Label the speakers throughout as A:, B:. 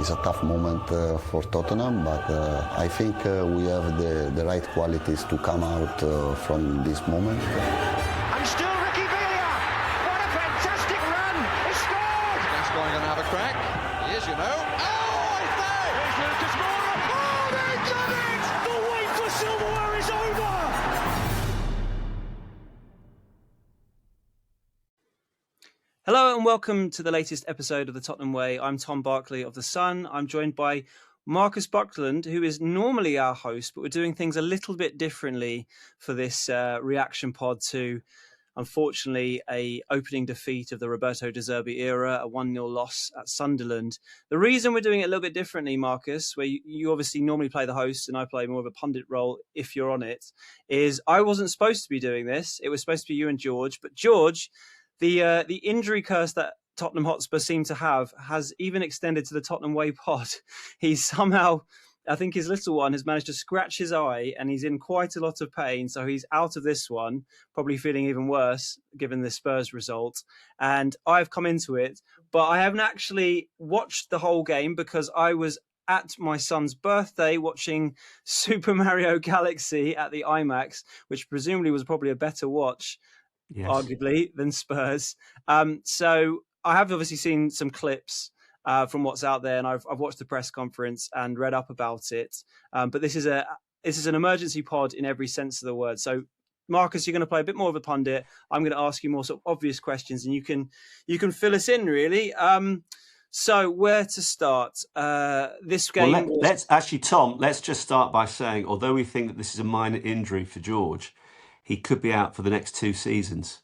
A: It's a tough moment for Tottenham, but I think we have the right qualities to come out from this moment.
B: And still Ricky Villa! What a fantastic run! He scored!
C: Gascoigne going to have a crack. He is, you know. Oh, it's there!
B: Here's Lucas Moura! Oh, they've done it! The wait for silverware is over!
D: Hello and welcome to the latest episode of the Tottenham Way. I'm Tom Barclay of The Sun. I'm joined by Marcus Buckland, who is normally our host, but we're doing things a little bit differently for this reaction pod to, unfortunately, a opening defeat of the Roberto De Zerbi era, a 1-0 loss at Sunderland. The reason we're doing it a little bit differently, Marcus, where you obviously normally play the host and I play more of a pundit role if you're on it, is I wasn't supposed to be doing this. It was supposed to be you and George, but George, the injury curse that Tottenham Hotspur seem to have has even extended to the Tottenham Way pod. He's somehow, I think his little one has managed to scratch his eye and he's in quite a lot of pain. So he's out of this one, probably feeling even worse given the Spurs result. And I've come into it, but I haven't actually watched the whole game because I was at my son's birthday watching Super Mario Galaxy at the IMAX, which presumably was probably a better watch. Yes. Arguably, than Spurs. So I have obviously seen some clips from what's out there, and I've watched the press conference and read up about it. But this is an emergency pod in every sense of the word. So, Marcus, you're going to play a bit more of a pundit. I'm going to ask you more sort of obvious questions, and you can fill us in really. So, where to start? This game.
E: Well, let's actually, Tom. Let's just start by saying, although we think that this is a minor injury for George, he could be out for the next 2 seasons.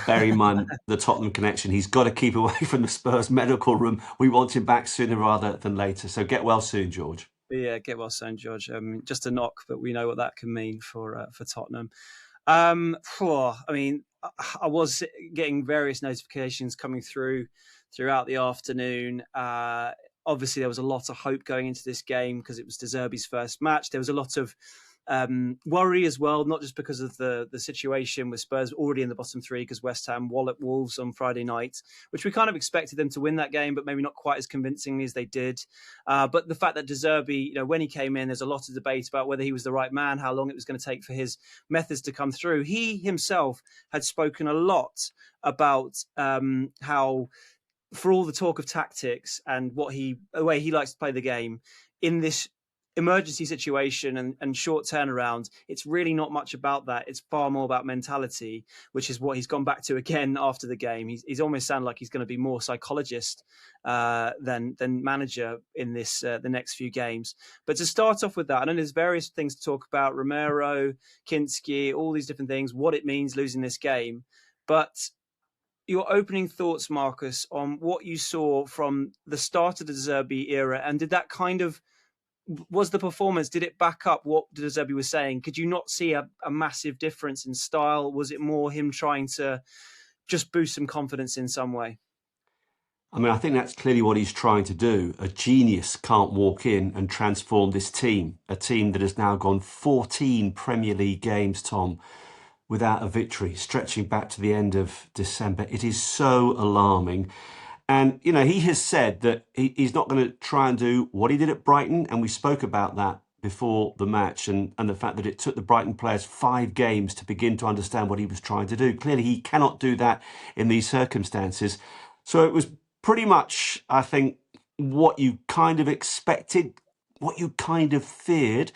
E: Bear in mind the Tottenham connection. He's got to keep away from the Spurs medical room. We want him back sooner rather than later. So get well soon, George.
D: Yeah, get well soon, George. Just a knock, but we know what that can mean for Tottenham. I mean, I was getting various notifications coming throughout the afternoon. Obviously, there was a lot of hope going into this game because it was De Zerbi's first match. There was a lot of worry as well, not just because of the situation with Spurs already in the bottom 3 because West Ham walloped Wolves on Friday night, which we kind of expected them to win that game, but maybe not quite as convincingly as they did. But the fact that De Zerbi, when he came in, there's a lot of debate about whether he was the right man, how long it was going to take for his methods to come through. He himself had spoken a lot about how, for all the talk of tactics and the way he likes to play the game, in this emergency situation and short turnaround, it's really not much about that. It's far more about mentality, which is what he's gone back to again after the game. He's almost sounded like he's going to be more psychologist than manager in this the next few games. But to start off with that, I know there's various things to talk about: Romero, Kinsky, all these different things, what it means losing this game. But your opening thoughts, Marcus, on what you saw from the start of the De Zerbi era, and did that kind of, was the performance, did it back up what De Zerbi was saying? Could you not see a massive difference in style? Was it more him trying to just boost some confidence in some way?
E: I mean, I think that's clearly what he's trying to do. A genius can't walk in and transform this team, a team that has now gone 14 Premier League games, Tom, without a victory, stretching back to the end of December. It is so alarming. And, he has said that he's not going to try and do what he did at Brighton. And we spoke about that before the match and the fact that it took the Brighton players 5 games to begin to understand what he was trying to do. Clearly, he cannot do that in these circumstances. So it was pretty much, I think, what you kind of expected, what you kind of feared.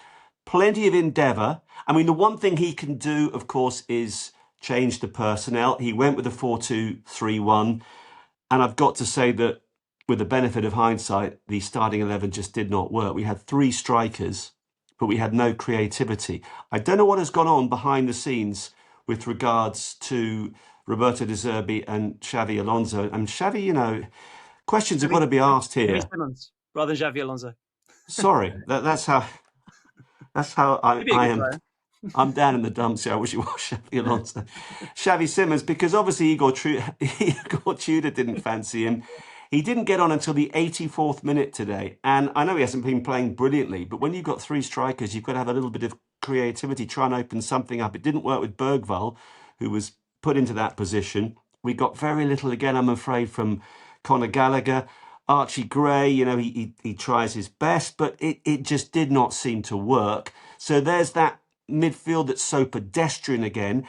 E: Plenty of endeavour. I mean, the one thing he can do, of course, is change the personnel. He went with a 4-2-3-1. And I've got to say that with the benefit of hindsight, the starting 11 just did not work. We had 3 strikers, but we had no creativity. I don't know what has gone on behind the scenes with regards to Roberto De Zerbi and Xabi Alonso. And Xavi, questions have got to be asked here.
D: Rather than Xabi Alonso.
E: Sorry, that's how I am. I'm down in the dumps here. I wish it was Xabi Alonso. Xavi Simons, because obviously Igor Tudor didn't fancy him. He didn't get on until the 84th minute today. And I know he hasn't been playing brilliantly, but when you've got 3 strikers, you've got to have a little bit of creativity, try and open something up. It didn't work with Bergvall, who was put into that position. We got very little again, I'm afraid, from Conor Gallagher. Archie Gray, he tries his best, but it just did not seem to work. So there's that midfield that's so pedestrian again.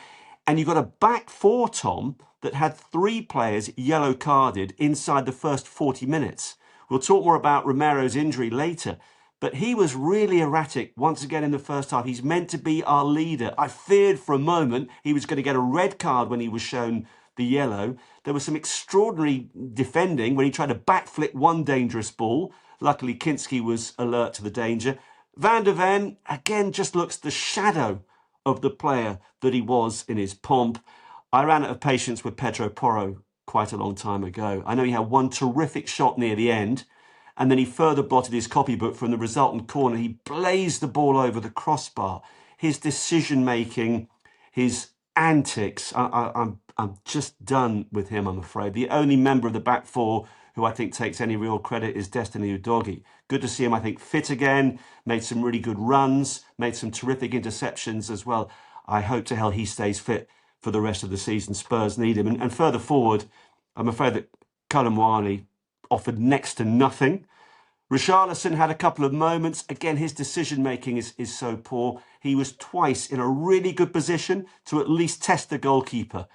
E: And you've got a back four, Tom, that had 3 players yellow carded inside the first 40 minutes. We'll talk more about Romero's injury later, but he was really erratic once again in the first half. He's meant to be our leader. I feared for a moment he was going to get a red card when he was shown the yellow. There was some extraordinary defending when he tried to backflip one dangerous ball. Luckily, Kinsky was alert to the danger. Van der Ven, again, just looks the shadow of the player that he was in his pomp. I ran out of patience with Pedro Porro quite a long time ago. I know he had one terrific shot near the end, and then he further blotted his copybook from the resultant corner. He blazed the ball over the crossbar. His decision-making, his antics, I'm just done with him, I'm afraid. The only member of the back four who I think takes any real credit is Destiny Udogie. Good to see him, I think, fit again, made some really good runs, made some terrific interceptions as well. I hope to hell he stays fit for the rest of the season. Spurs need him. And further forward, I'm afraid that Cullen Wiley offered next to nothing. Richarlison had a couple of moments. Again, his decision-making is so poor. He was twice in a really good position to at least test the goalkeeper.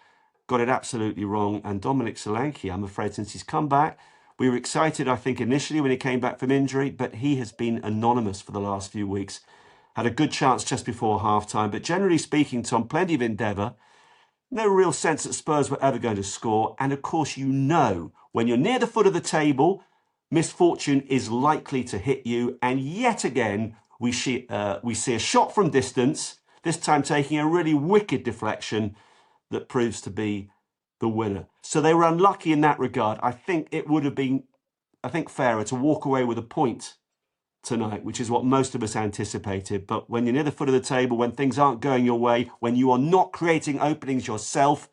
E: Got it absolutely wrong. And Dominic Solanke, I'm afraid, since he's come back, we were excited, I think, initially when he came back from injury, but he has been anonymous for the last few weeks. Had a good chance just before half-time, but generally speaking, Tom, plenty of endeavour. No real sense that Spurs were ever going to score. And of course, when you're near the foot of the table, misfortune is likely to hit you. And yet again, we see a shot from distance, this time taking a really wicked deflection that proves to be the winner. So they were unlucky in that regard. I think it would have been, fairer to walk away with a point tonight, which is what most of us anticipated. But when you're near the foot of the table, when things aren't going your way, when you are not creating openings yourself,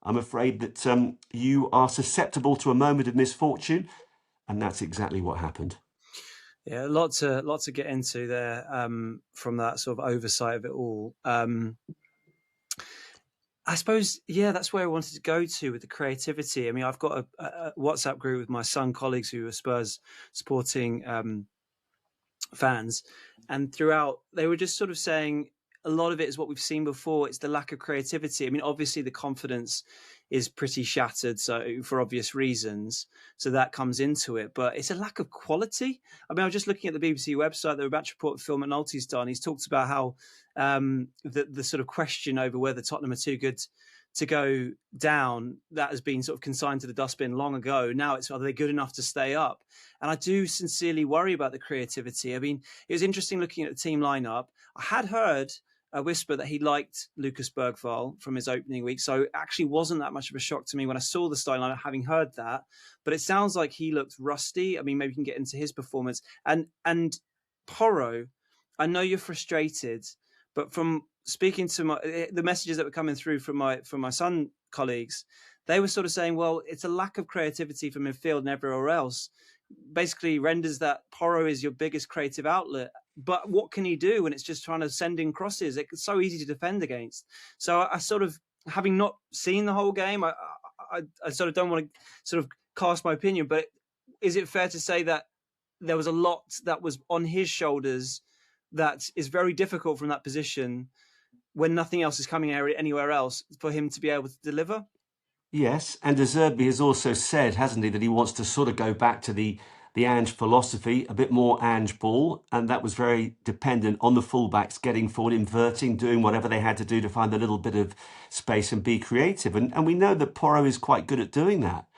E: I'm afraid that you are susceptible to a moment of misfortune. And that's exactly what happened.
D: Yeah, lots to get into there from that sort of oversight of it all. I suppose, that's where I wanted to go to with the creativity. I mean, I've got a WhatsApp group with my son colleagues who are Spurs supporting fans, and throughout they were just sort of saying a lot of it is what we've seen before. It's the lack of creativity. I mean, obviously the confidence is pretty shattered, so for obvious reasons, so that comes into it, but it's a lack of quality. I mean, I was just looking at the BBC website, the match report Phil McNulty's done. He's talked about how the sort of question over whether Tottenham are too good to go down, that has been sort of consigned to the dustbin long ago. Now it's, are they good enough to stay up? And I do sincerely worry about the creativity. I mean, it was interesting looking at the team lineup. I had heard a whisper that he liked Lucas Bergvall from his opening week, so it actually wasn't that much of a shock to me when I saw the starting lineup, having heard that. But it sounds like he looked rusty. I mean, maybe we can get into his performance. And Porro, I know you're frustrated, but from speaking to the messages that were coming through from my son colleagues, they were sort of saying, well, it's a lack of creativity from midfield and everywhere else. Basically renders that Porro is your biggest creative outlet. But what can he do when it's just trying to send in crosses? It's so easy to defend against. So I sort of, having not seen the whole game, I sort of don't want to sort of cast my opinion, but is it fair to say that there was a lot that was on his shoulders that is very difficult from that position when nothing else is coming anywhere else for him to be able to deliver?
E: Yes, and De Zerbi has also said, hasn't he, that he wants to sort of go back to the Ange philosophy, a bit more Ange ball, and that was very dependent on the fullbacks getting forward, inverting, doing whatever they had to do to find a little bit of space and be creative. And we know that Porro is quite good at doing that,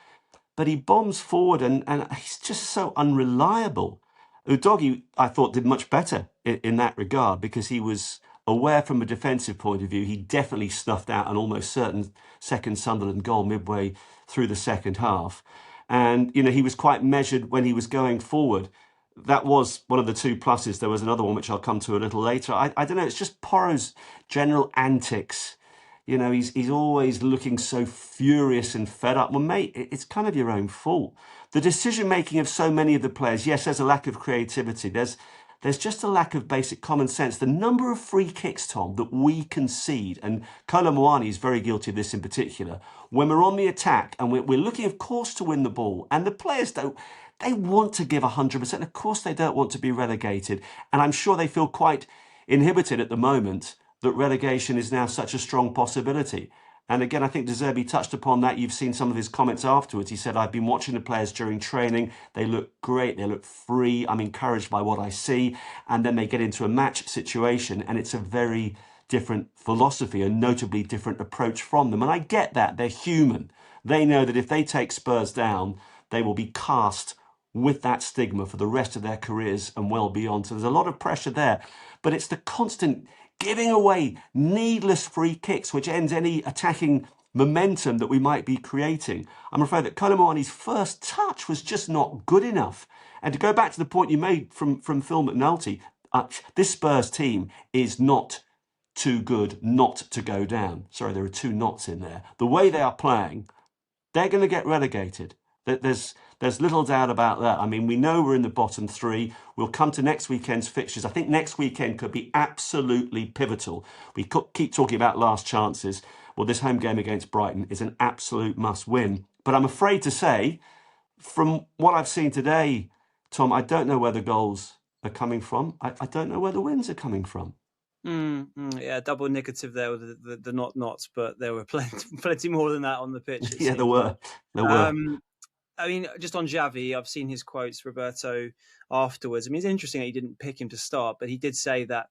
E: but he bombs forward and he's just so unreliable. Udogie, I thought, did much better in that regard because he was aware from a defensive point of view. He definitely snuffed out an almost certain second Sunderland goal midway through the second half. And, he was quite measured when he was going forward. That was one of the two pluses. There was another one, which I'll come to a little later. I don't know. It's just Porro's general antics. He's always looking so furious and fed up. Well, mate, it's kind of your own fault. The decision-making of so many of the players, yes, there's a lack of creativity. There's there's just a lack of basic common sense. The number of free kicks, Tom, that we concede, and Kolo Muani is very guilty of this in particular, when we're on the attack and we're looking, of course, to win the ball, and the players they want to give 100%. Of course, they don't want to be relegated. And I'm sure they feel quite inhibited at the moment that relegation is now such a strong possibility. And again, I think De Zerbi touched upon that. You've seen some of his comments afterwards. He said, I've been watching the players during training. They look great. They look free. I'm encouraged by what I see. And then they get into a match situation and it's a very different philosophy, a notably different approach from them. And I get that. They're human. They know that if they take Spurs down, they will be cast with that stigma for the rest of their careers and well beyond. So there's a lot of pressure there. But it's the constant giving away needless free kicks, which ends any attacking momentum that we might be creating. I'm afraid that Kolo Muani's first touch was just not good enough. And to go back to the point you made from Phil McNulty, this Spurs team is not too good not to go down. Sorry, there are two knots in there. The way they are playing, they're going to get relegated. There's little doubt about that. I mean, we know we're in the bottom three. We'll come to next weekend's fixtures. I think next weekend could be absolutely pivotal. We keep talking about last chances. Well, this home game against Brighton is an absolute must-win. But I'm afraid to say, from what I've seen today, Tom, I don't know where the goals are coming from. I don't know where the wins are coming from.
D: Yeah, double negative there with the knots, but there were plenty more than that on the pitch.
E: Yeah, there were.
D: I mean, just on Xavi, I've seen his quotes, Roberto, afterwards. I mean, it's interesting that he didn't pick him to start, but he did say that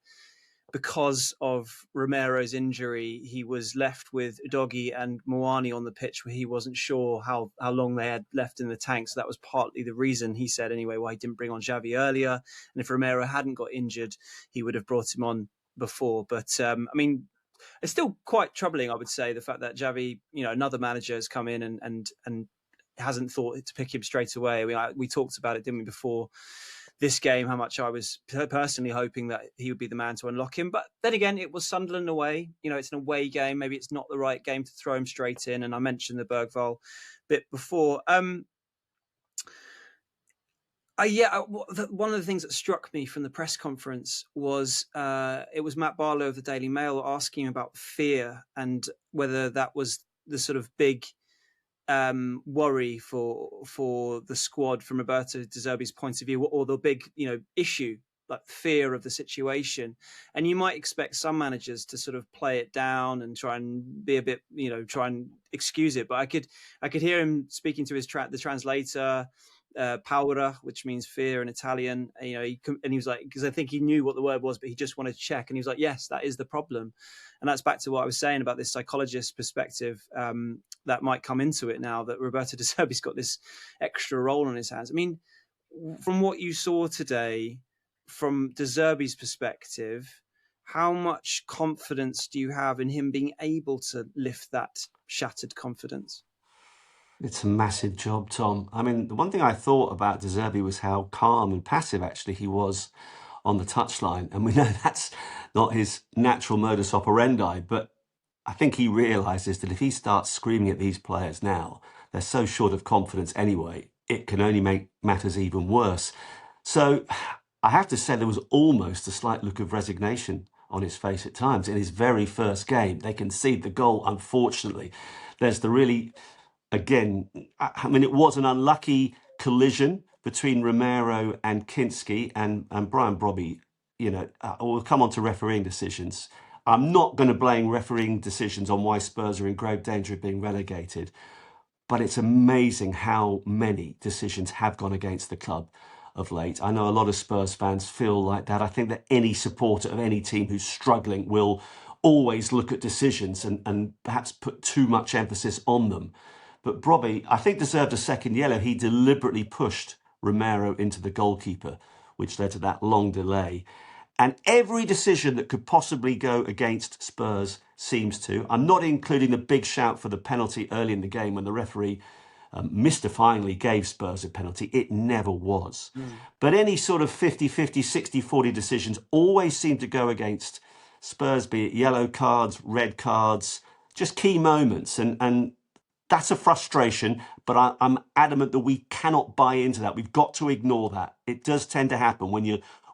D: because of Romero's injury, he was left with Udogie and Muani on the pitch where he wasn't sure how long they had left in the tank. So that was partly the reason, he said anyway, why he didn't bring on Xavi earlier. And if Romero hadn't got injured, he would have brought him on before. But I mean, it's still quite troubling, I would say, the fact that Xavi, another manager has come in and hasn't thought to pick him straight away. I mean, we talked about it, didn't we, before this game, how much I was personally hoping that he would be the man to unlock him. But then again, it was Sunderland away. It's an away game. Maybe it's not the right game to throw him straight in. And I mentioned the Bergvall bit before. One of the things that struck me from the press conference was it was Matt Barlow of the Daily Mail asking about fear and whether that was the sort of big worry for the squad from Roberto De Zerbi's point of view, or the big issue, like fear of the situation. And you might expect some managers to sort of play it down and try and be a bit, try and excuse it. But I could hear him speaking to the translator, paura, which means fear in Italian. And he was like, because I think he knew what the word was, but he just wanted to check. And he was like, yes, that is the problem. And that's back to what I was saying about this psychologist perspective that might come into it now that Roberto De Zerbi's got this extra role on his hands. I mean, from what you saw today, from De Zerbi's perspective, how much confidence do you have in him being able to lift that shattered confidence?
E: It's a massive job, Tom. I mean, the one thing I thought about De Zerbi was how calm and passive actually he was on the touchline. And we know that's not his natural modus operandi, but I think he realises that if he starts screaming at these players now, they're so short of confidence anyway, it can only make matters even worse. So I have to say there was almost a slight look of resignation on his face at times. In his very first game, they concede the goal, unfortunately. There's the really... Again, I mean, it was an unlucky collision between Romero and Kinsky and Brian Brobby. We'll come on to refereeing decisions. I'm not going to blame refereeing decisions on why Spurs are in grave danger of being relegated, but it's amazing how many decisions have gone against the club of late. I know a lot of Spurs fans feel like that. I think that any supporter of any team who's struggling will always look at decisions and perhaps put too much emphasis on them. But Brobby, I think, deserved a second yellow. He deliberately pushed Romero into the goalkeeper, which led to that long delay. And every decision that could possibly go against Spurs seems to. I'm not including the big shout for the penalty early in the game when the referee mystifyingly gave Spurs a penalty. It never was. But any sort of 50-50, 60-40 decisions always seem to go against Spurs, be it yellow cards, red cards, just key moments. And that's a frustration, but I'm adamant that we cannot buy into that. We've got to ignore that. It does tend to happen when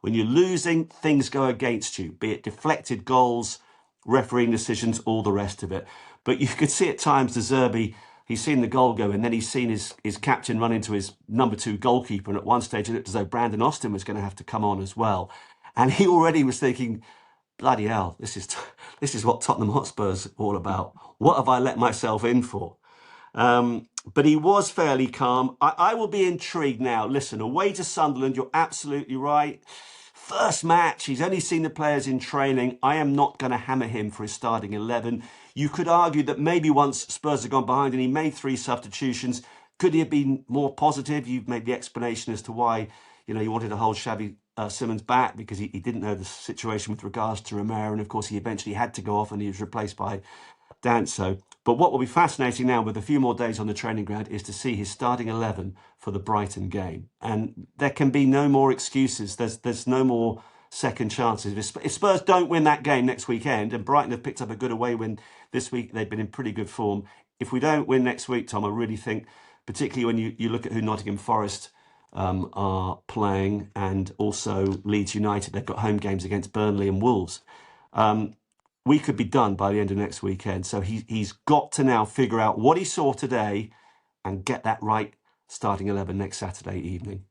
E: When you're losing, things go against you, be it deflected goals, refereeing decisions, all the rest of it. But you could see at times De Zerbi, he's seen the goal go, and then he's seen his captain run into his number 2 goalkeeper, and at one stage it looked as though Brandon Austin was going to have to come on as well. And he already was thinking, bloody hell, this is what Tottenham Hotspur's all about. What have I let myself in for? But he was fairly calm. I will be intrigued now. Listen, away to Sunderland, you're absolutely right. First match, he's only seen the players in training. I am not going to hammer him for his starting 11. You could argue that maybe once Spurs had gone behind and he made 3 substitutions, could he have been more positive? You've made the explanation as to why, you wanted to hold Xavi Simons back because he didn't know the situation with regards to Romero. And of course, he eventually had to go off and he was replaced by Danso. But what will be fascinating now with a few more days on the training ground is to see his starting 11 for the Brighton game. And there can be no more excuses. There's no more second chances. If Spurs don't win that game next weekend, and Brighton have picked up a good away win this week, they've been in pretty good form. If we don't win next week, Tom, I really think, particularly when you look at who Nottingham Forest are playing, and also Leeds United, they've got home games against Burnley and Wolves. We could be done by the end of next weekend. So he's got to now figure out what he saw today and get that right starting 11 next Saturday evening.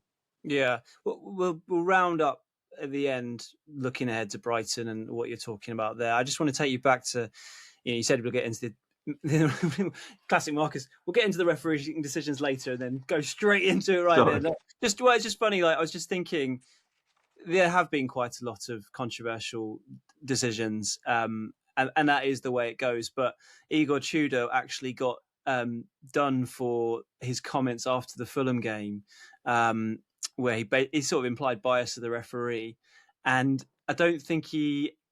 D: Yeah, we'll round up at the end, looking ahead to Brighton and what you're talking about there. I just want to take you back to, you said we'll get into the classic Marcus. We'll get into the refereeing decisions later and then go straight into it right there. It's just funny. I was just thinking, there have been quite a lot of controversial decisions, and that is the way it goes. But Igor Tudor actually got done for his comments after the Fulham game, where he sort of implied bias of the referee, and I don't think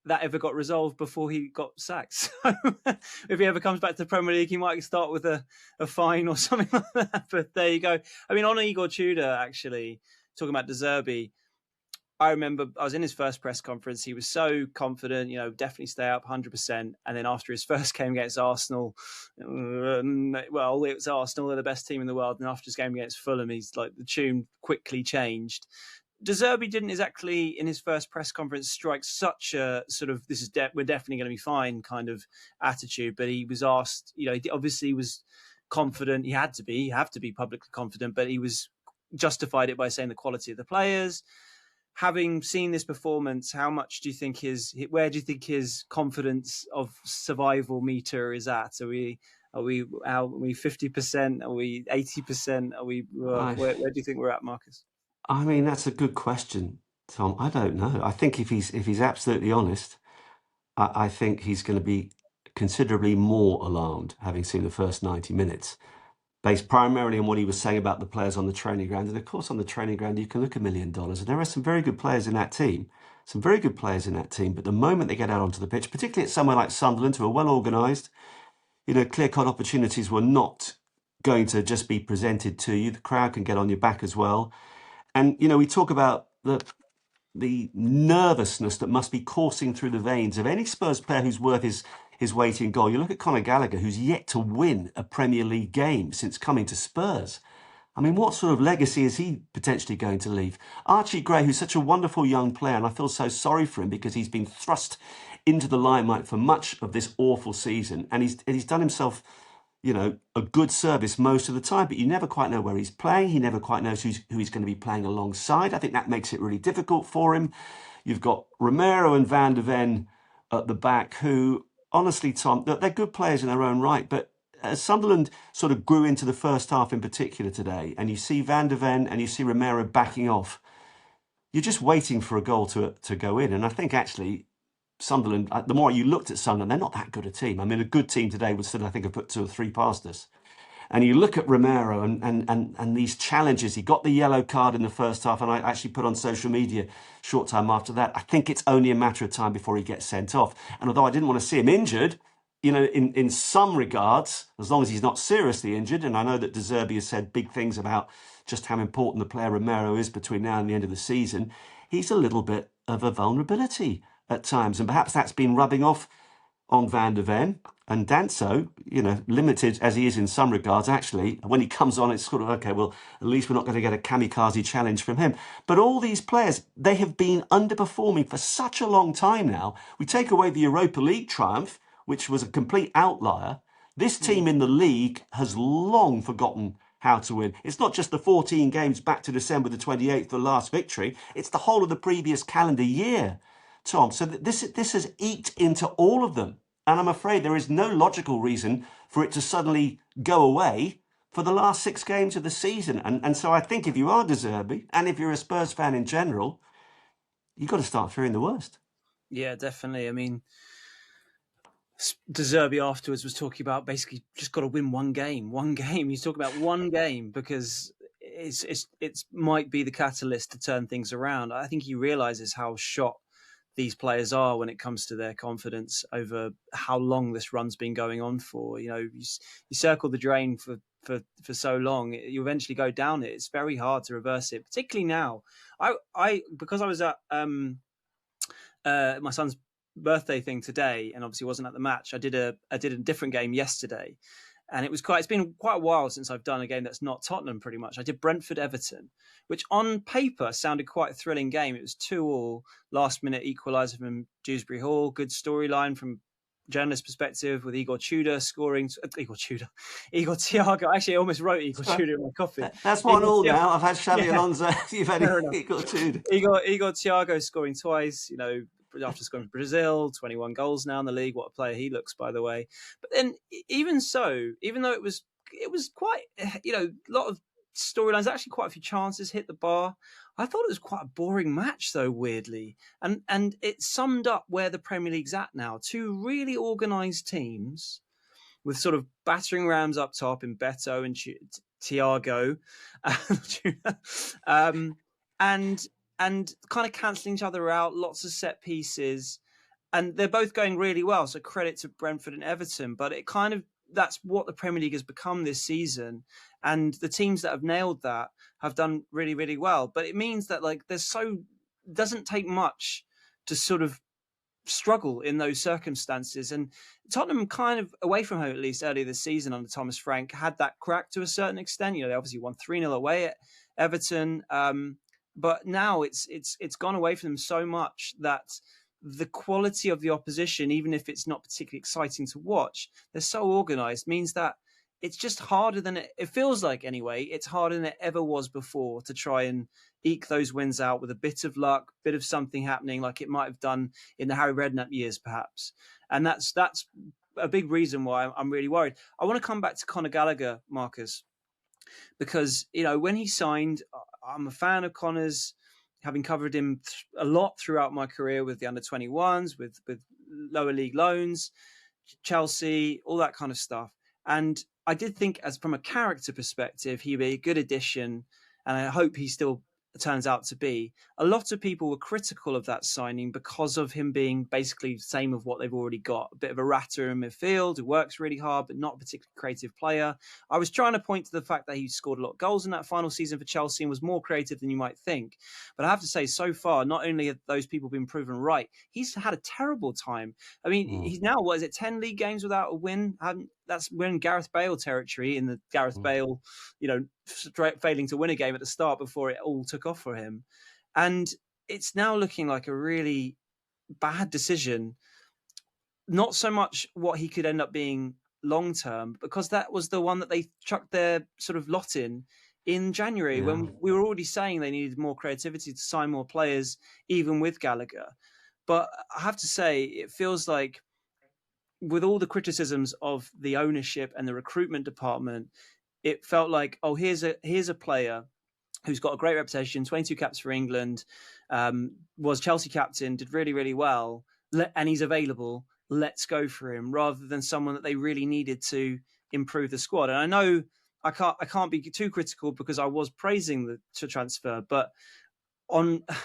D: that ever got resolved before he got sacked. So if he ever comes back to the Premier League, he might start with a fine or something like that. But there you go. I mean, on Igor Tudor, actually, talking about De Zerbi, I remember I was in his first press conference. He was so confident, definitely stay up 100%. And then after his first game against Arsenal, well, it was Arsenal, they're the best team in the world. And after his game against Fulham, he's like, the tune quickly changed. De Zerbi didn't exactly, in his first press conference, strike such a sort of, we're definitely going to be fine kind of attitude. But he was asked, he obviously was confident. You have to be publicly confident, but he was justified it by saying the quality of the players. Having seen this performance, how much do you think where do you think his confidence of survival meter is at? Are we 50%? Are we 80%? Are we where do you think we're at, Marcus?
E: I mean, that's a good question, Tom. I don't know. I think if he's absolutely honest, I think he's going to be considerably more alarmed having seen the first 90 minutes. Based primarily on what he was saying about the players on the training ground. And of course, on the training ground, you can look $1 million. And there are some very good players in that team. But the moment they get out onto the pitch, particularly at somewhere like Sunderland, who are well organised, clear-cut opportunities were not going to just be presented to you. The crowd can get on your back as well. And, we talk about the nervousness that must be coursing through the veins of any Spurs player who's worth his weight in goal. You look at Conor Gallagher, who's yet to win a Premier League game since coming to Spurs. I mean, what sort of legacy is he potentially going to leave? Archie Gray, who's such a wonderful young player, and I feel so sorry for him because he's been thrust into the limelight for much of this awful season, and he's done himself, a good service most of the time, but you never quite know where he's playing. He never quite knows who he's going to be playing alongside. I think that makes it really difficult for him. You've got Romero and Van de Ven at the back, who, honestly, Tom, they're good players in their own right, but as Sunderland sort of grew into the first half in particular today, and you see Van de Ven and you see Romero backing off, you're just waiting for a goal to go in. And I think actually Sunderland, the more you looked at Sunderland, they're not that good a team. I mean, a good team today would still, I think, have put 2 or 3 past us. And you look at Romero and these challenges. He got the yellow card in the first half, and I actually put on social media short time after that, I think it's only a matter of time before he gets sent off. And although I didn't want to see him injured, in some regards, as long as he's not seriously injured, and I know that De Zerbi has said big things about just how important the player Romero is between now and the end of the season, he's a little bit of a vulnerability at times. And perhaps that's been rubbing off on Van der Ven. And Danso, limited as he is in some regards, actually, when he comes on, it's sort of, okay, well, at least we're not going to get a kamikaze challenge from him. But all these players, they have been underperforming for such a long time now. We take away the Europa League triumph, which was a complete outlier. This team in the league has long forgotten how to win. It's not just the 14 games back to December the 28th, the last victory. It's the whole of the previous calendar year, Tom. So this has eked into all of them. And I'm afraid there is no logical reason for it to suddenly go away for the last 6 games of the season. And so I think if you are De Zerbi, and if you're a Spurs fan in general, you've got to start fearing the worst.
D: Yeah, definitely. I mean, De Zerbi afterwards was talking about basically just got to win one game. He's talking about one game because it might be the catalyst to turn things around. I think he realizes how shot these players are when it comes to their confidence over how long this run's been going on for. You circle the drain for so long, you eventually go down it. It's very hard to reverse it, particularly now. Because I was at my son's birthday thing today, and obviously wasn't at the match. I did a different game yesterday, and it's been quite a while since I've done a game that's not Tottenham. Pretty much, I did Brentford Everton, which on paper sounded quite a thrilling game. It was 2-2, last minute equaliser from Dewsbury Hall. Good storyline from journalist perspective with Igor Tudor scoring. Igor Thiago. Actually, I almost wrote Igor Tudor in my copy.
E: That's 1-1 now. I've had Xabi Alonso. You've had Igor Tudor.
D: Igor Thiago scoring twice. After scoring for Brazil, 21 goals now in the league. What a player he looks, by the way. But then, even so, even though it was quite, a lot of storylines, actually quite a few chances hit the bar. I thought it was quite a boring match, though, weirdly. And it summed up where the Premier League's at now. 2 really organised teams with sort of battering rams up top in Beto and Thiago. And kind of cancelling each other out, lots of set pieces. And they're both going really well. So credit to Brentford and Everton. But that's what the Premier League has become this season. And the teams that have nailed that have done really, really well. But it means that doesn't take much to sort of struggle in those circumstances. And Tottenham kind of, away from home at least earlier this season under Thomas Frank, had that crack to a certain extent. They obviously won 3-0 away at Everton. But now it's gone away from them so much that the quality of the opposition, even if it's not particularly exciting to watch, they're so organised, means that it's just harder than it feels like anyway. It's harder than it ever was before to try and eke those wins out with a bit of luck, bit of something happening like it might have done in the Harry Redknapp years, perhaps. And that's a big reason why I'm really worried. I want to come back to Conor Gallagher, Marcus, because, when he signed, I'm a fan of Conor's, having covered him a lot throughout my career with the under-21s, with lower league loans, Chelsea, all that kind of stuff. And I did think, as from a character perspective, he'd be a good addition, and I hope he still turns out to be. A lot of people were critical of that signing because of him being basically the same of what they've already got. A bit of a ratter in midfield who works really hard, but not a particularly creative player. I was trying to point to the fact that he scored a lot of goals in that final season for Chelsea and was more creative than you might think. But I have to say, so far, not only have those people been proven right, he's had a terrible time. I mean, he's now, 10 league games without a win? We're in Gareth Bale territory, in the Gareth Bale, failing to win a game at the start before it all took off for him. And it's now looking like a really bad decision. Not so much what he could end up being long term, because that was the one that they chucked their sort of lot in January, when we were already saying they needed more creativity to sign more players, even with Gallagher. But I have to say, it feels like, with all the criticisms of the ownership and the recruitment department, it felt like, here's a player who's got a great reputation, 22 caps for England, was Chelsea captain, did really, really well, and he's available. Let's go for him, rather than someone that they really needed to improve the squad. And I know I can't be too critical because I was praising the transfer, but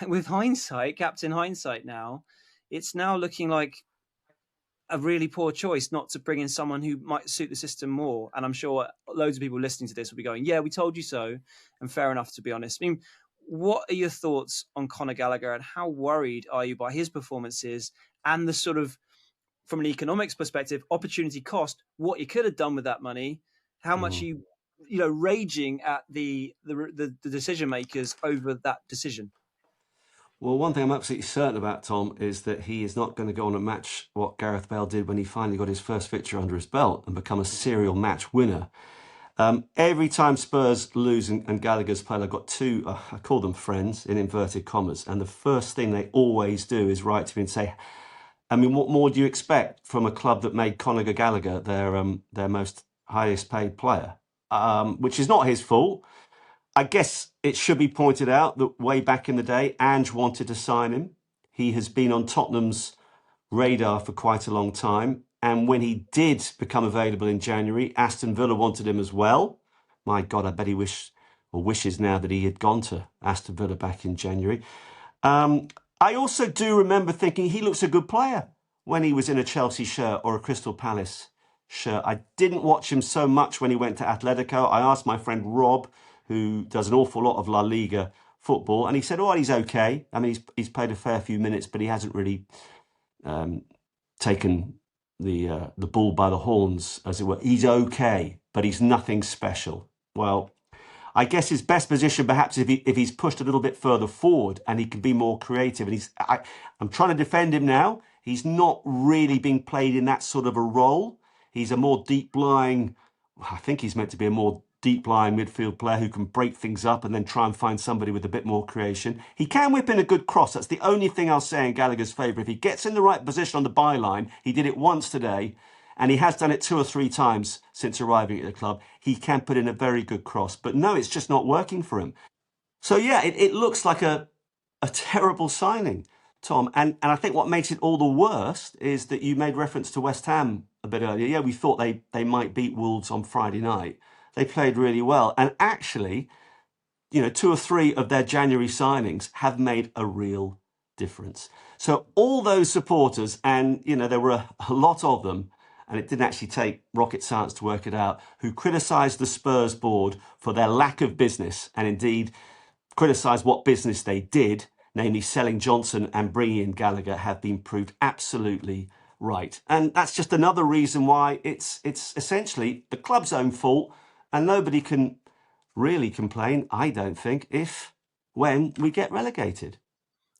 D: with hindsight, captain hindsight now, it's now looking like a really poor choice not to bring in someone who might suit the system more. And I'm sure loads of people listening to this will be going, yeah, we told you so. And fair enough, to be honest. I mean, what are your thoughts on Conor Gallagher, and how worried are you by his performances and the sort of from an economics perspective, opportunity cost, what you could have done with that money, how much raging at the decision makers over that decision.
E: Well, one thing I'm absolutely certain about, Tom, is that he is not going to go on and match what Gareth Bale did when he finally got his first victory under his belt and become a serial match winner. Every time Spurs lose and Gallagher's played, I've got two, I call them friends in inverted commas, and the first thing they always do is write to me and say, I mean, what more do you expect from a club that made Conor Gallagher their most highest paid player? Which is not his fault. I guess it should be pointed out that way back in the day, Ange wanted to sign him. He has been on Tottenham's radar for quite a long time. And when he did become available in January, Aston Villa wanted him as well. My God, I bet he wishes now that he had gone to Aston Villa back in January. I also do remember thinking he looks a good player when he was in a Chelsea shirt or a Crystal Palace shirt. I didn't watch him so much when he went to Atletico. I asked my friend Rob, who does an awful lot of La Liga football, and he said, oh, he's okay. I mean, he's played a fair few minutes, but he hasn't really taken the bull by the horns, as it were. He's okay, but he's nothing special. Well, I guess his best position, perhaps, if he's pushed a little bit further forward and he can be more creative. And I'm trying to defend him now. He's not really being played in that sort of a role. He's a more deep-lying, I think he's meant to be a more deep-lying midfield player who can break things up and then try and find somebody with a bit more creation. He can whip in a good cross. That's the only thing I'll say in Gallagher's favour. If he gets in the right position on the byline, he did it once today, and he has done it 2 or 3 times since arriving at the club, he can put in a very good cross. But no, it's just not working for him. So yeah, it looks like a terrible signing, Tom. And I think what makes it all the worst is that you made reference to West Ham a bit earlier. Yeah, we thought they might beat Wolves on Friday night. They played really well. And actually, 2 or 3 of their January signings have made a real difference. So all those supporters, and, there were a lot of them, and it didn't actually take rocket science to work it out, who criticised the Spurs board for their lack of business, and indeed criticised what business they did, namely selling Johnson and bringing in Gallagher, have been proved absolutely right. And that's just another reason why it's essentially the club's own fault, and nobody can really complain, I don't think, when we get relegated.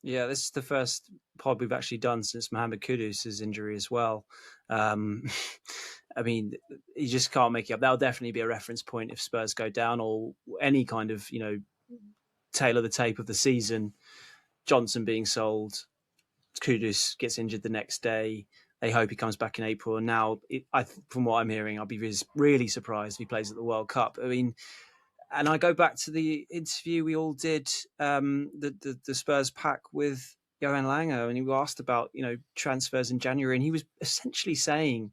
D: Yeah, this is the first pod we've actually done since Mohamed Kudus' injury as well. I mean, you just can't make it up. That'll definitely be a reference point if Spurs go down, or any kind of, tail of the tape of the season. Johnson being sold, Kudus gets injured the next day. They hope he comes back in April. And now, from what I'm hearing, I'll be really surprised if he plays at the World Cup. I mean, and I go back to the interview we all did, the Spurs pack with Johan Langer, and he was asked about, transfers in January, and he was essentially saying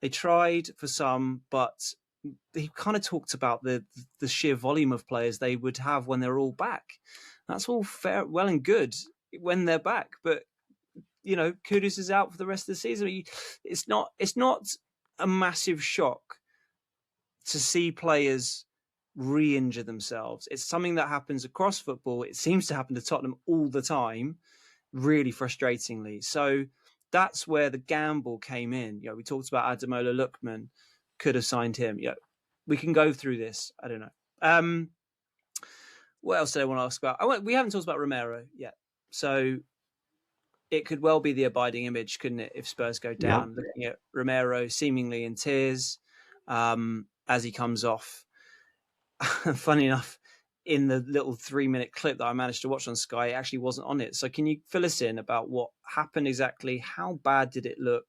D: they tried for some, but he kind of talked about the sheer volume of players they would have when they're all back. That's all fair, well and good when they're back, but Kudus is out for the rest of the season. It's not a massive shock to see players re-injure themselves. It's something that happens across football. It seems to happen to Tottenham all the time, really frustratingly. So that's where the gamble came in. We talked about Ademola Lookman, could have signed him. We can go through this. I don't know. What else did I want to ask about? We haven't talked about Romero yet. So it could well be the abiding image, couldn't it, if Spurs go down? Yeah. Looking at Romero seemingly in tears as he comes off. Funny enough, in the little 3-minute clip that I managed to watch on Sky, it actually wasn't on it. So can you fill us in about what happened exactly? How bad did it look?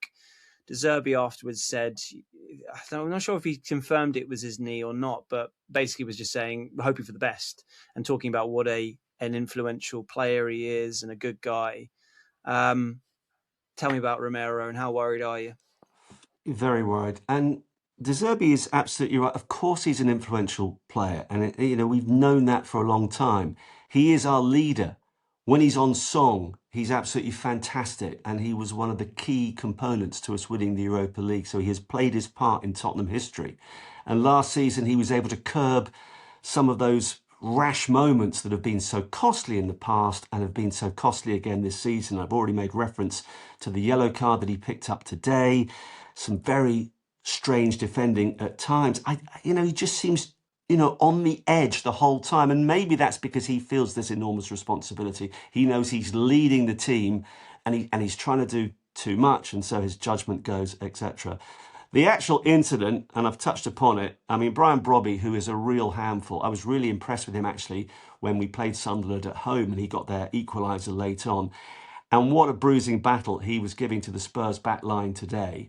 D: De Zerbi afterwards said, I'm not sure if he confirmed it was his knee or not, but basically was just saying, hoping for the best and talking about what an influential player he is and a good guy. Tell me about Romero and how worried are you?
E: Very worried. And De Zerbi is absolutely right. Of course, he's an influential player, and we've known that for a long time. He is our leader. When he's on song, he's absolutely fantastic, and he was one of the key components to us winning the Europa League. So he has played his part in Tottenham history. And last season, he was able to curb some of those rash moments that have been so costly in the past and have been so costly again this season. I've already made reference to the yellow card that he picked up today. Some very strange defending at times. He just seems, on the edge the whole time. And maybe that's because he feels this enormous responsibility. He knows he's leading the team and he's trying to do too much. And so his judgment goes, etc. The actual incident, and I've touched upon it, Brian Brobby, who is a real handful. I was really impressed with him, actually, when we played Sunderland at home and he got their equaliser late on. And what a bruising battle he was giving to the Spurs back line today.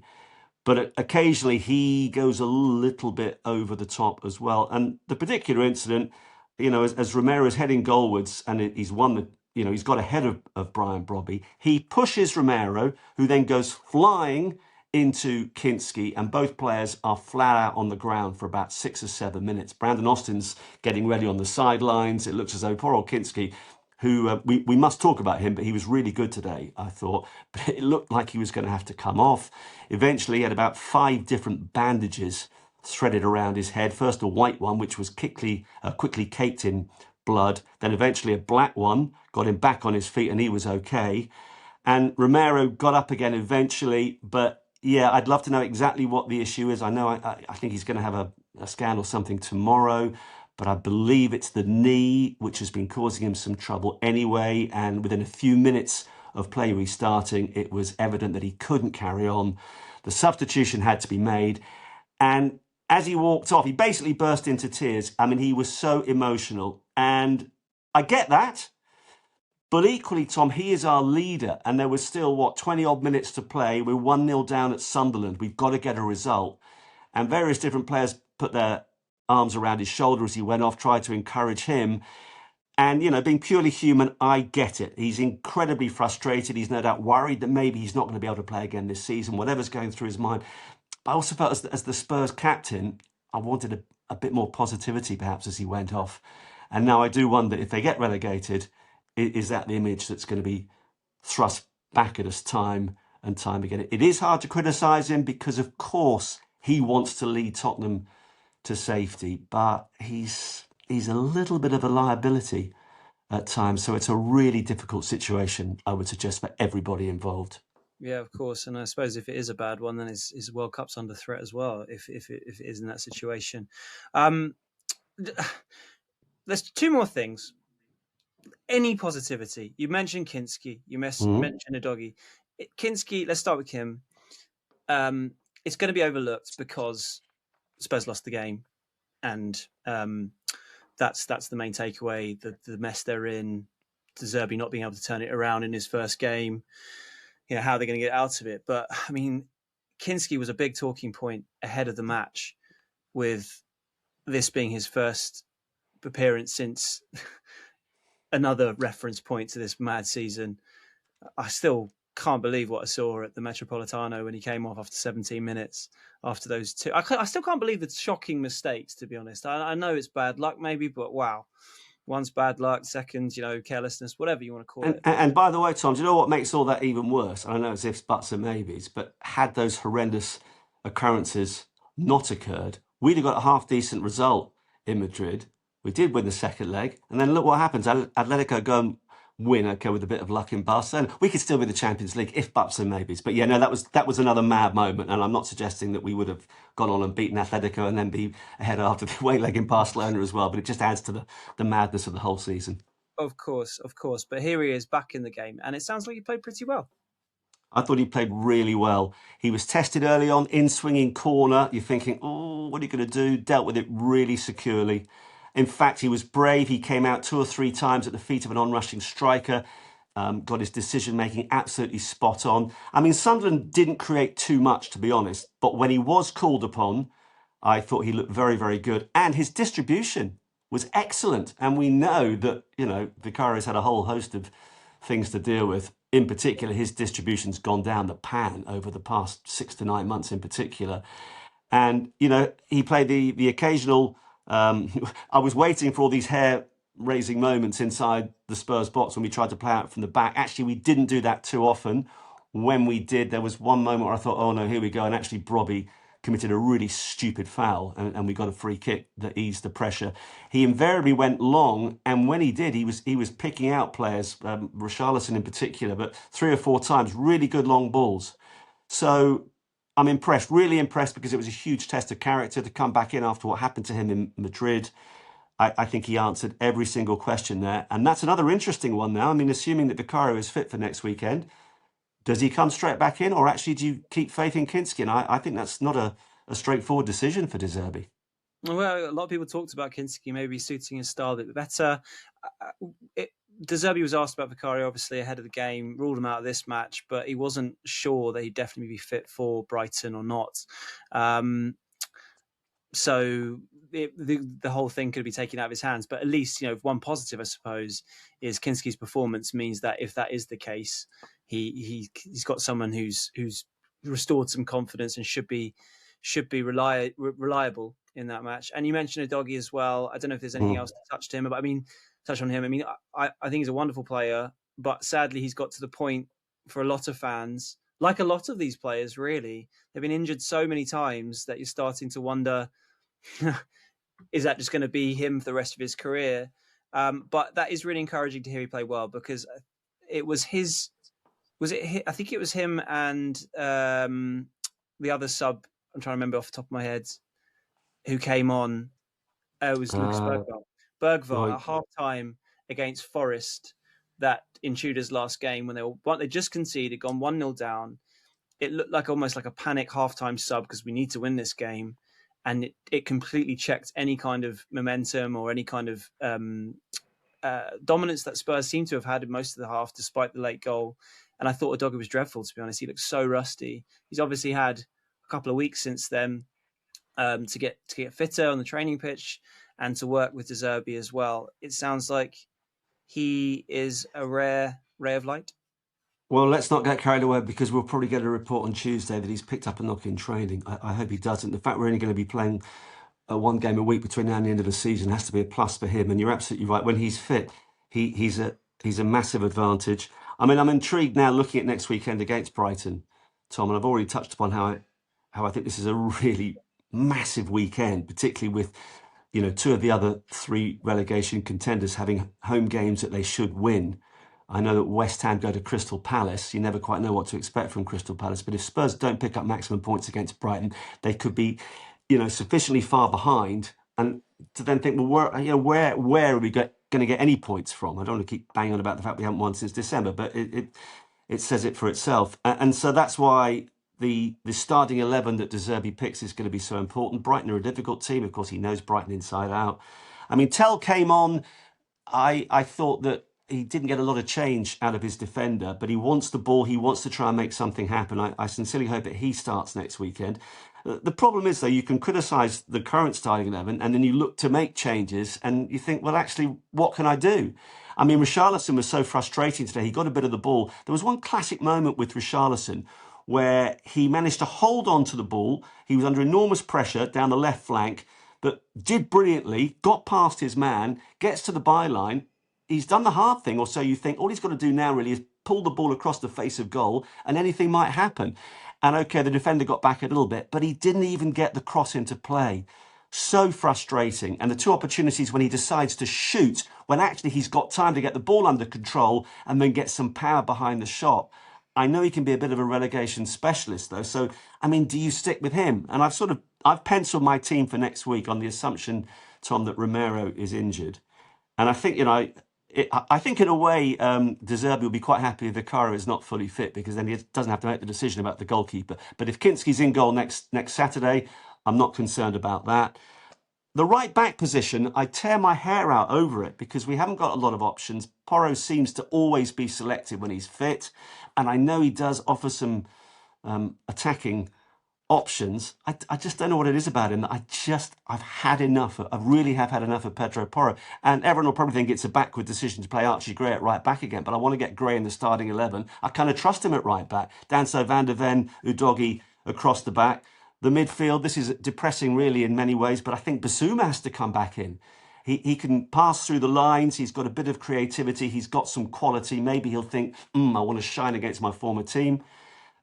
E: But occasionally he goes a little bit over the top as well. And the particular incident, as Romero's heading goalwards and he's won the, he's got ahead of Brian Brobby, he pushes Romero, who then goes flying into Kinsky, and both players are flat out on the ground for about 6 or 7 minutes. Brandon Austin's getting ready on the sidelines. It looks as though poor old Kinsky, who we must talk about him, but he was really good today, I thought. But it looked like he was going to have to come off. Eventually, he had about 5 different bandages threaded around his head. First a white one, which was quickly caked in blood. Then eventually a black one, got him back on his feet, and he was okay. And Romero got up again eventually, but yeah, I'd love to know exactly what the issue is. I know I think he's going to have a scan or something tomorrow, but I believe it's the knee which has been causing him some trouble anyway. And within a few minutes of play restarting, it was evident that he couldn't carry on. The substitution had to be made. And as he walked off, he basically burst into tears. He was so emotional. And I get that. But equally, Tom, he is our leader, and there was still, 20-odd minutes to play. We're 1-0 down at Sunderland. We've got to get a result. And various different players put their arms around his shoulder as he went off, tried to encourage him. And, being purely human, I get it. He's incredibly frustrated. He's no doubt worried that maybe he's not going to be able to play again this season, whatever's going through his mind. But I also felt as the Spurs captain, I wanted a bit more positivity perhaps as he went off. And now I do wonder if they get relegated, is that the image that's going to be thrust back at us time and time again? It is hard to criticise him because, of course, he wants to lead Tottenham to safety, but he's a little bit of a liability at times. So it's a really difficult situation, I would suggest, for everybody involved.
D: Yeah, of course. And I suppose if it is a bad one, then his World Cup's under threat as well, if it is in that situation. There's 2 more things. Any positivity. You mentioned Kinsky. You mentioned Udogie. Kinsky, let's start with him. It's going to be overlooked because Spurs lost the game. And that's the main takeaway, the mess they're in, De Zerbi not being able to turn it around in his first game. How they're going to get out of it. But, Kinsky was a big talking point ahead of the match, with this being his first appearance since another reference point to this mad season. I still can't believe what I saw at the Metropolitano when he came off after 17 minutes after those 2. I still can't believe the shocking mistakes, to be honest. I know it's bad luck maybe, but wow. One's bad luck, second, carelessness, whatever you want to call it.
E: And by the way, Tom, do you know what makes all that even worse? I know it's ifs, buts and maybes, but had those horrendous occurrences not occurred, we'd have got a half-decent result in Madrid. We did win the second leg, and then look what happens. Atletico go and win, with a bit of luck in Barcelona. We could still be the Champions League, if buts and maybes. But yeah, no, that was another mad moment, and I'm not suggesting that we would have gone on and beaten Atletico and then be ahead after the away leg in Barcelona as well. But it just adds to the madness of the whole season.
D: Of course. But here he is back in the game, and it sounds like he played pretty well.
E: I thought he played really well. He was tested early on, in swinging corner. You're thinking, oh, what are you going to do? Dealt with it really securely. In fact, he was brave. He came out 2 or 3 times at the feet of an on-rushing striker, got his decision-making absolutely spot on. Sunderland didn't create too much, to be honest, but when he was called upon, I thought he looked very, very good. And his distribution was excellent. And we know that, Vicario's had a whole host of things to deal with. In particular, his distribution's gone down the pan over the past 6 to 9 months in particular. And, he played the occasional... I was waiting for all these hair-raising moments inside the Spurs box when we tried to play out from the back. Actually, we didn't do that too often. When we did, there was one moment where I thought, oh no, here we go. And actually, Brobby committed a really stupid foul, and we got a free kick that eased the pressure. He invariably went long, and when he did, he was picking out players, Richarlison in particular, but 3 or 4 times, really good long balls. So I'm impressed, really impressed, because it was a huge test of character to come back in after what happened to him in Madrid. I think he answered every single question there. And that's another interesting one now. I mean, assuming that Vicario is fit for next weekend, does he come straight back in, or actually do you keep faith in Kinsky? And I think that's not a straightforward decision for De Zerbi.
D: Well, a lot of people talked about Kinsky maybe suiting his style a bit better. De Zerbi was asked about Vicario, obviously, ahead of the game, ruled him out of this match, but he wasn't sure that he'd definitely be fit for Brighton or not. So the whole thing could be taken out of his hands. But at least, one positive, I suppose, is Kinsky's performance means that if that is the case, he's got someone who's restored some confidence and should be reliable in that match. And you mentioned Udogie as well. I don't know if there's anything else to touch on him. I mean, I think he's a wonderful player, but sadly he's got to the point for a lot of fans, like a lot of these players, really, they've been injured so many times that you're starting to wonder, is that just going to be him for the rest of his career? But that is really encouraging to hear he play well, because it was I think it was him and the other sub, I'm trying to remember off the top of my head, who came on. It was Lucas Bergvall at half-time against Forest, that in Tudor's last game, when they just conceded, gone 1-0 down. It looked like almost like a panic half-time sub because we need to win this game. And it completely checked any kind of momentum or any kind of dominance that Spurs seem to have had in most of the half, despite the late goal. And I thought Udogie was dreadful, to be honest. He looked so rusty. He's obviously had a couple of weeks since then to get fitter on the training pitch and to work with De Zerbi as well. It sounds like he is a rare ray of light.
E: Well, let's not get carried away, because we'll probably get a report on Tuesday that he's picked up a knock in training. I hope he doesn't. The fact we're only going to be playing one game a week between now and the end of the season has to be a plus for him. And you're absolutely right. When he's fit, he's a massive advantage. I mean, I'm intrigued now looking at next weekend against Brighton, Tom, and I've already touched upon how I think this is a really massive weekend, particularly with 2 of the other 3 relegation contenders having home games that they should win. I know that West Ham go to Crystal Palace. You never quite know what to expect from Crystal Palace. But if Spurs don't pick up maximum points against Brighton, they could be, sufficiently far behind, and to then think, well, where are we going to get any points from? I don't want to keep banging on about the fact we haven't won since December, but it says it for itself. And so that's why the starting 11 that De Zerbi picks is going to be so important. Brighton are a difficult team. Of course, he knows Brighton inside out. I mean, Tell came on. I thought that he didn't get a lot of change out of his defender, but he wants the ball. He wants to try and make something happen. I sincerely hope that he starts next weekend. The problem is, though, you can criticise the current starting 11 and then you look to make changes and you think, well, actually, what can I do? I mean, Richarlison was so frustrating today. He got a bit of the ball. There was one classic moment with Richarlison where he managed to hold on to the ball. He was under enormous pressure down the left flank, but did brilliantly, got past his man, gets to the byline. He's done the hard thing, or so you think. All he's got to do now really is pull the ball across the face of goal and anything might happen. And okay, the defender got back a little bit, but he didn't even get the cross into play. So frustrating. And the 2 opportunities when he decides to shoot, when actually he's got time to get the ball under control and then get some power behind the shot. I know he can be a bit of a relegation specialist, though. So, I mean, do you stick with him? And I've penciled my team for next week on the assumption, Tom, that Romero is injured. And I think, I think in a way, De Zerbi will be quite happy if Vicario is not fully fit, because then he doesn't have to make the decision about the goalkeeper. But if Kinsky's in goal next Saturday, I'm not concerned about that. The right back position, I tear my hair out over it because we haven't got a lot of options. Porro seems to always be selected when he's fit, and I know he does offer some attacking options. I just don't know what it is about him. I've had enough. I really have had enough of Pedro Porro. And everyone will probably think it's a backward decision to play Archie Gray at right back again, but I want to get Gray in the starting 11. I kind of trust him at right back. Danso, Van der Ven, Udogie across the back. The midfield, this is depressing really in many ways, but I think Basuma has to come back in. He can pass through the lines. He's got a bit of creativity. He's got some quality. Maybe he'll think, I want to shine against my former team.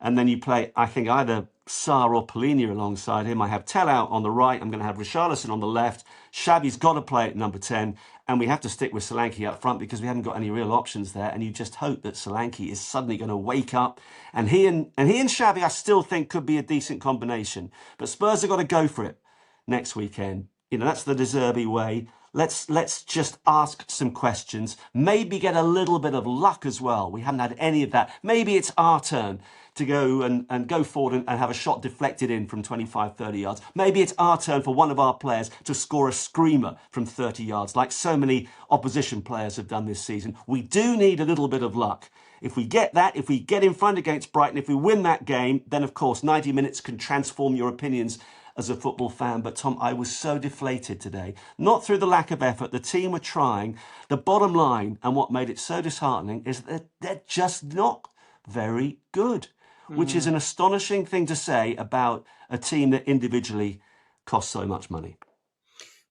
E: And then you play, I think, either Sarr or Polina alongside him. I have Tell out on the right. I'm going to have Richarlison on the left. Xavi's got to play at number 10. And we have to stick with Solanke up front because we haven't got any real options there. And you just hope that Solanke is suddenly going to wake up. And he and Xavi, I still think, could be a decent combination. But Spurs have got to go for it next weekend. That's the De Zerbi way. Let's just ask some questions. Maybe get a little bit of luck as well. We haven't had any of that. Maybe it's our turn to go and go forward and have a shot deflected in from 25, 30 yards. Maybe it's our turn for one of our players to score a screamer from 30 yards, like so many opposition players have done this season. We do need a little bit of luck. If we get that, if we get in front against Brighton, if we win that game, then of course 90 minutes can transform your opinions as a football fan. But Tom, I was so deflated today, not through the lack of effort. The team were trying. The bottom line, and what made it so disheartening, is that they're just not very good, which is an astonishing thing to say about a team that individually costs so much money.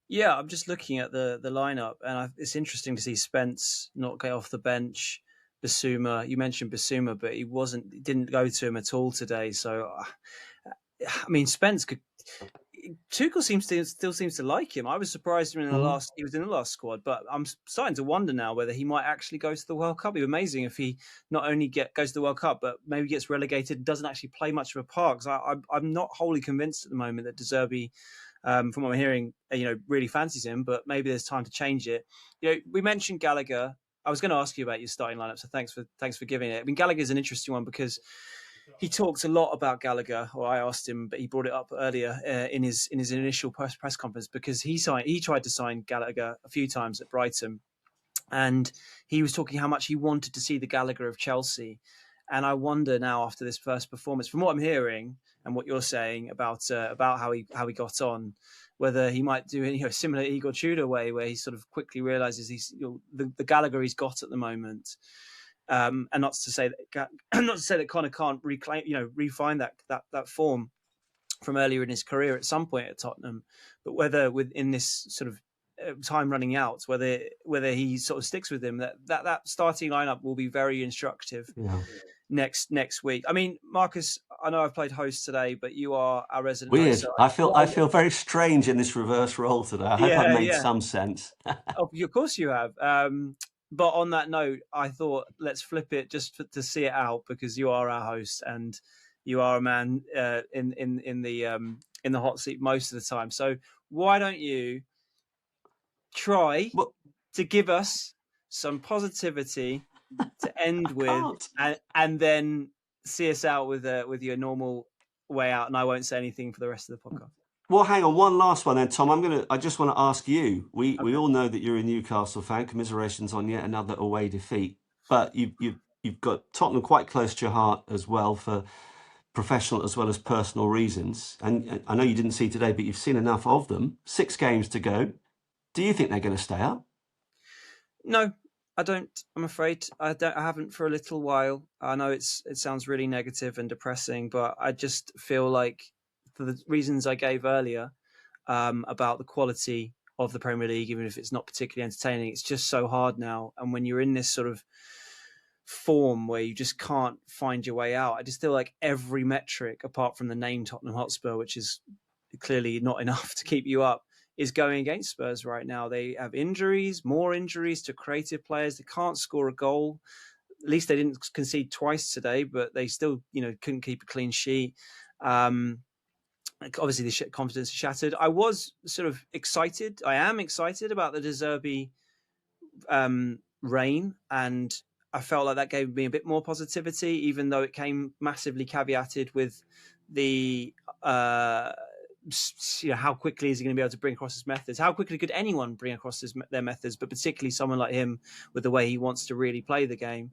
D: Yeah, I'm just looking at the lineup, and it's interesting to see Spence not get off the bench. Bissouma, you mentioned Bissouma, but he didn't go to him at all today. So, I mean, Spence could. Tuchel still seems to like him. I was surprised he was in the last squad, but I'm starting to wonder now whether he might actually go to the World Cup. It'd be amazing if he not only goes to the World Cup, but maybe gets relegated and doesn't actually play much of a part. Because I'm not wholly convinced at the moment that De Zerbi, from what I'm hearing, really fancies him. But maybe there's time to change it. We mentioned Gallagher. I was going to ask you about your starting lineup, so thanks for giving it. I mean, Gallagher is an interesting one because he talked a lot about Gallagher, or I asked him, but he brought it up earlier in his initial press conference because he tried to sign Gallagher a few times at Brighton, and he was talking how much he wanted to see the Gallagher of Chelsea. And I wonder now, after this first performance, from what I'm hearing and what you're saying about how he got on, whether he might do a similar Igor Tudor way, where he sort of quickly realizes he's the Gallagher he's got at the moment. And not to say that Conor can't refine that form from earlier in his career at some point at Tottenham, but whether within this sort of time running out, whether he sort of sticks with him, that starting lineup will be very instructive next week. I mean, Marcus, I know I've played host today, but you are our resident.
E: Weird.
D: Host, so
E: I feel very strange in this reverse role today. I hope I've made some sense.
D: Of course you have. But on that note, I thought let's flip it just to see it out because you are our host and you are a man in the hot seat most of the time. So why don't you try to give us some positivity to end with, and then see us out with your normal way out, and I won't say anything for the rest of the podcast.
E: Well, hang on, one last one then, Tom. I just want to ask you. We all know that you're a Newcastle fan. Commiserations on yet another away defeat, but you've got Tottenham quite close to your heart as well for professional as well as personal reasons. And I know you didn't see today, but you've seen enough of them. 6 games to go. Do you think they're going to stay up?
D: No, I don't. I'm afraid I haven't for a little while. I know it sounds really negative and depressing, but I just feel like, for the reasons I gave earlier about the quality of the Premier League, even if it's not particularly entertaining, it's just so hard now. And when you're in this sort of form where you just can't find your way out, I just feel like every metric, apart from the name Tottenham Hotspur, which is clearly not enough to keep you up, is going against Spurs right now. They have more injuries to creative players. They can't score a goal. At least they didn't concede twice today, but they still, couldn't keep a clean sheet. Obviously, the confidence is shattered. I was sort of excited. I am excited about the De Zerbi reign, and I felt like that gave me a bit more positivity, even though it came massively caveated with the how quickly is he going to be able to bring across his methods? How quickly could anyone bring across their methods, but particularly someone like him with the way he wants to really play the game?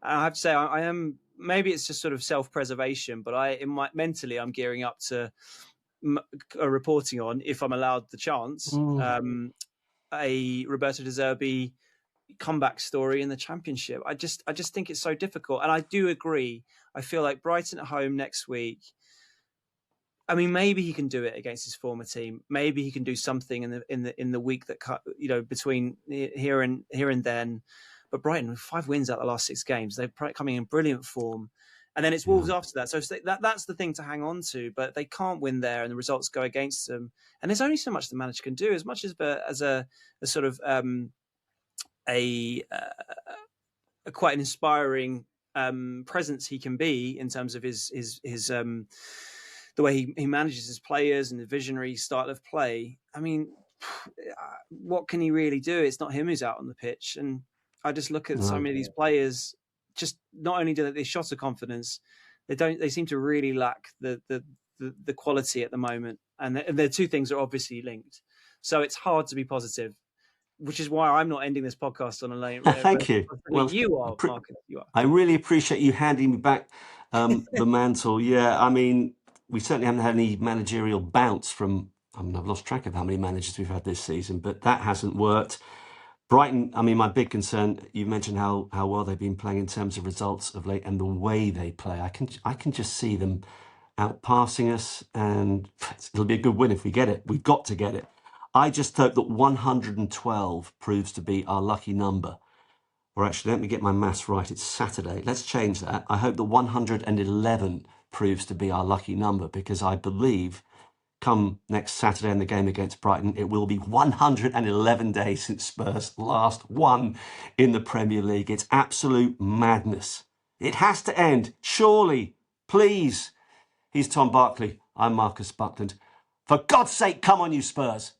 D: And I have to say, I am. Maybe it's just sort of self-preservation, but mentally I'm gearing up to reporting on, if I'm allowed the chance, a Roberto De Zerbi comeback story in the Championship. I just think it's so difficult, and I do agree. I feel like Brighton at home next week. I mean, maybe he can do it against his former team. Maybe he can do something in the week that between here and then. But Brighton, with 5 wins out of the last 6 games, they're coming in brilliant form. And then it's Wolves after that. So that's the thing to hang on to. But they can't win there, and the results go against them. And there's only so much the manager can do, as much as a sort of a quite an inspiring presence he can be in terms of his the way he manages his players and the visionary style of play. I mean, what can he really do? It's not him who's out on the pitch. And I just look at so many of these players. Just not only do they shot of confidence, they seem to really lack the quality at the moment. And the two things are obviously linked. So it's hard to be positive, which is why I'm not ending this podcast on a lane.
E: Thank you.
D: Well, you are, Marcus. You are.
E: I really appreciate you handing me back the mantle. Yeah, I mean, we certainly haven't had any managerial bounce from. I mean, I've lost track of how many managers we've had this season, but that hasn't worked. Brighton, I mean, my big concern, you mentioned how well they've been playing in terms of results of late and the way they play. I can just see them outpassing us, and it'll be a good win if we get it. We've got to get it. I just hope that 112 proves to be our lucky number. Or actually, let me get my maths right. It's Saturday. Let's change that. I hope that 111 proves to be our lucky number, because I believe come next Saturday in the game against Brighton, it will be 111 days since Spurs last won in the Premier League. It's absolute madness. It has to end. Surely. Please. He's Tom Barclay. I'm Marcus Buckland. For God's sake, come on, you Spurs.